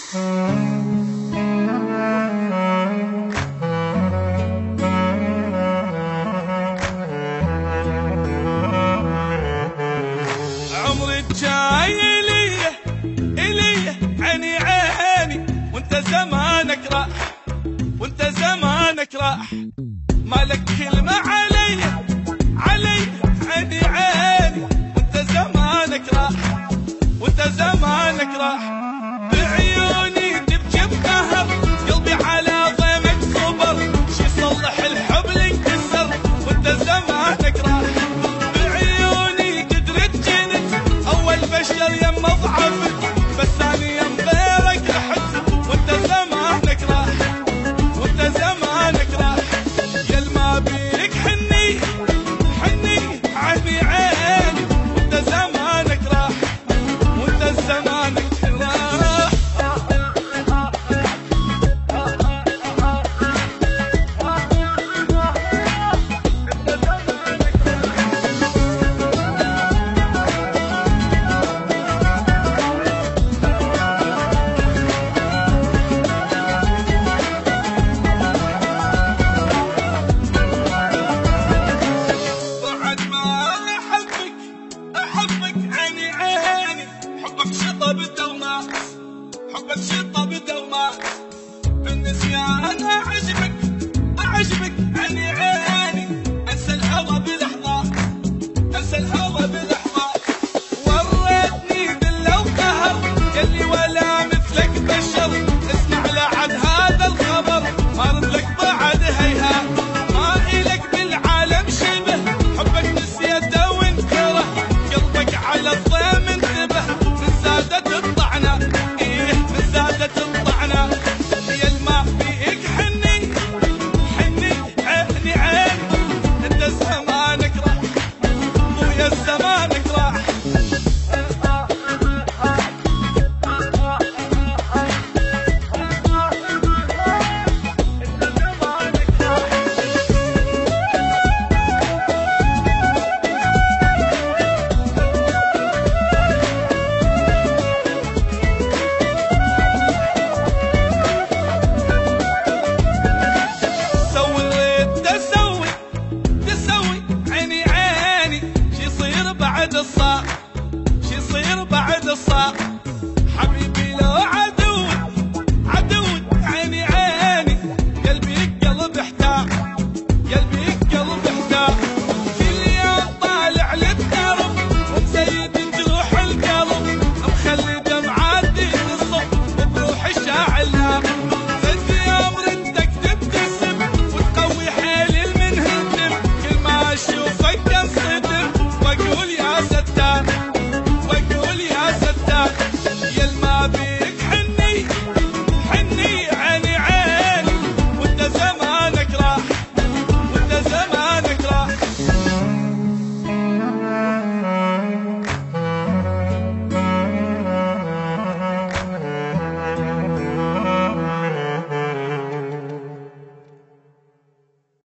عمري الجاي إلي عيني عيني، وانت زمانك راح، وانت زمانك راح، مالك كلمة علي عيني عيني، وانت زمانك راح، وانت زمانك راح، بعيوني تبكي بقهر، قلبي على ضيمك صبر، شي يصلح الحب اللي انكسر، وانت زمانك راح، بعيوني قدرت جنت، اول بشر يم ضعفت، بس ثاني يم غيرك رحت، وانت زمانك راح، وانت زمانك راح، يا ما بيك حني عيني عيني، وانت زمانك راح، وانت زمانك راح. بعد ما احبك عيني عيني، حبك شطب الدومات، حبك شطب